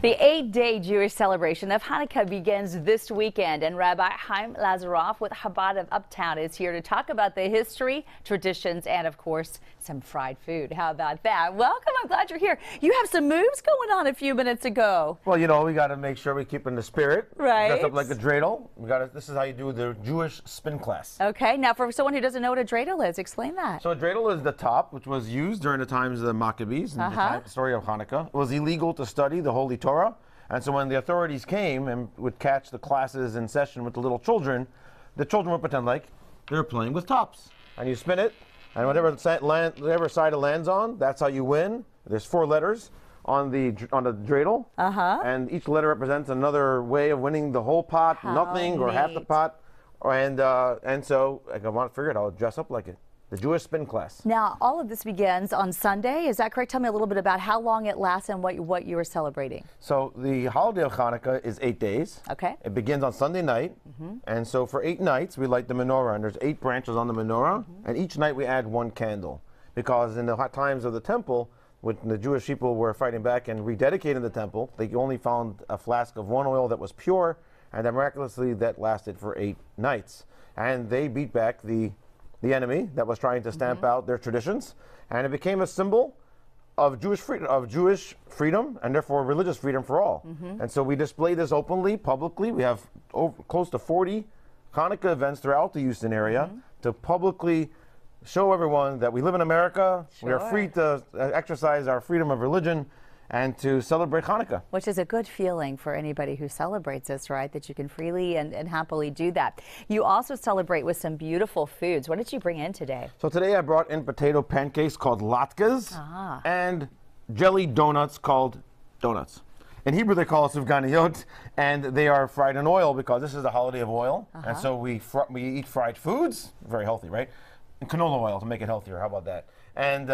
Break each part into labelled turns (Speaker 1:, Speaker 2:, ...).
Speaker 1: The 8-day Jewish celebration of Hanukkah begins this weekend, and Rabbi Chaim Lazaroff with Chabad of Uptown is here to talk about the history, traditions, and of course, some fried food. How about that? Welcome, I'm glad you're here. You have some moves going on a few minutes ago.
Speaker 2: Well, you know, we got to make sure we keep in the spirit.
Speaker 1: Right.
Speaker 2: Dress up like a dreidel. This is how you do the Jewish spin class.
Speaker 1: Okay, now for someone who doesn't know what a dreidel is, explain that.
Speaker 2: So a dreidel is the top, which was used during the times of the Maccabees, in the story of Hanukkah. It was illegal to study the Holy Torah. And so when the authorities came and would catch the classes in session with the little children, the children would pretend like they were playing with tops. And you spin it, and whatever side it lands on, that's how you win. There's 4 letters on the dreidel, and each letter represents another way of winning the whole pot, nothing, or half the pot. And so I want to figure it out. I'll dress up like it. The Jewish spin class. Now,
Speaker 1: all of this begins on Sunday. Is that correct? Tell me a little bit about how long it lasts and what you are celebrating.
Speaker 2: So the holiday of Hanukkah is 8 days.
Speaker 1: Okay.
Speaker 2: It begins on Sunday night. And so for 8 nights, we light the menorah. And there's 8 branches on the menorah. And each night we add 1 candle. Because in the times of the temple, when the Jewish people were fighting back and rededicating the temple, they only found a flask of 1 oil that was pure. And then miraculously, that lasted for 8 nights. And they beat back the enemy that was trying to stamp out their traditions, and it became a symbol of Jewish freedom, and therefore religious freedom for all. And so we display this openly, publicly. We have close to 40 Hanukkah events throughout the Houston area to publicly show everyone that we live in America. We are free to exercise our freedom of religion and to celebrate Hanukkah.
Speaker 1: Which is a good feeling for anybody who celebrates this, right? That you can freely and happily do that. You also celebrate with some beautiful foods. What did you bring in today?
Speaker 2: So today I brought in potato pancakes called latkes and jelly donuts called donuts. In Hebrew they call it sufganiyot, and they are fried in oil because this is the holiday of oil. And so we eat fried foods, very healthy, right? And canola oil to make it healthier. How about that? And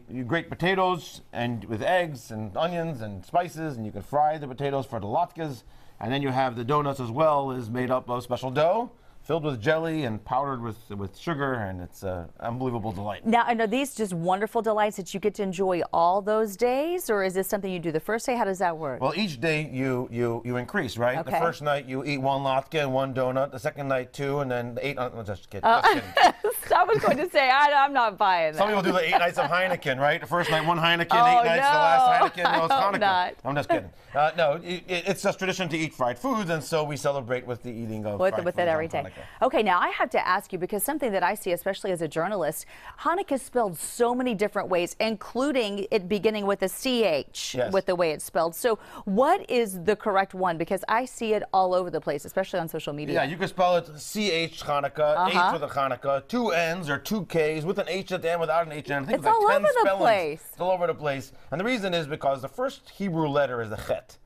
Speaker 2: you grate potatoes and with eggs and onions and spices, and you can fry the potatoes for the latkes. And then you have the donuts as well, is made up of special dough filled with jelly and powdered with sugar, and it's an unbelievable delight.
Speaker 1: Now, are these just wonderful delights that you get to enjoy all those days, or is this something you do the first day? How does that work?
Speaker 2: Well, each day you increase, right?
Speaker 1: Okay.
Speaker 2: The first night you eat 1 latke and 1 donut. The second night 2, and then 8. Just kidding. Just kidding.
Speaker 1: I was going to say, I'm not buying that.
Speaker 2: Some people do the 8 nights of Heineken, right? The first night 1 Heineken, 8 nights the last Heineken. No, it's Hanukkah.
Speaker 1: Not.
Speaker 2: I'm just kidding. No, it's just tradition to eat fried foods, and so we celebrate with the eating of fried foods
Speaker 1: it every day. Okay, now I have to ask you, because something that I see, especially as a journalist, Hanukkah is spelled so many different ways, including it beginning with a CH, with the way it's spelled. So what is the correct one? Because I see it all over the place, especially on social media.
Speaker 2: Yeah, you can spell it CH Hanukkah, H for the Hanukkah, 2 N's or 2 K's with an H at the end, without an H in it. I think
Speaker 1: it's all over the place.
Speaker 2: It's all over the place. And the reason is because the first Hebrew letter is the chet.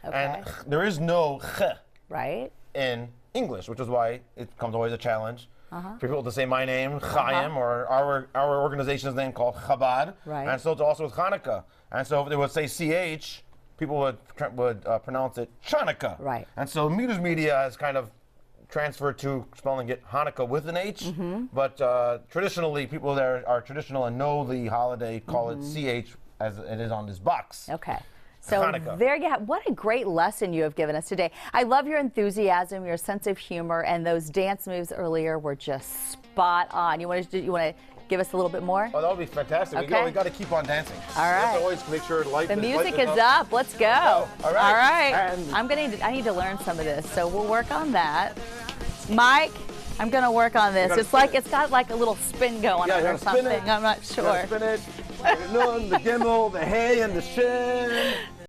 Speaker 2: And there is no ch in English, which is why it becomes always a challenge for people to say my name, Chaim, or our organization's name called Chabad. And so it's also with Hanukkah. And so if they would say CH, people would pronounce it Chanukah. And so news media has kind of transferred to spelling it Hanukkah with an H. But traditionally, people that are traditional and know the holiday call it CH as it is on this box.
Speaker 1: Okay. So
Speaker 2: Hanukkah.
Speaker 1: There you have. What a great lesson you have given us today. I love your enthusiasm, your sense of humor, and those dance moves earlier were just spot on. You want to give us a little bit more?
Speaker 2: Oh, that would be fantastic.
Speaker 1: Okay.
Speaker 2: We got to keep on dancing.
Speaker 1: All right.
Speaker 2: We have to always make sure
Speaker 1: the music is up. Let's go.
Speaker 2: All right.
Speaker 1: All right.
Speaker 2: And
Speaker 1: I need to learn some of this, so we'll work on that. Mike, I'm going to work on this. It's got like a little spin going on or something. I'm not sure.
Speaker 2: Spin it. The nun, the gimel, the hey, and the shin.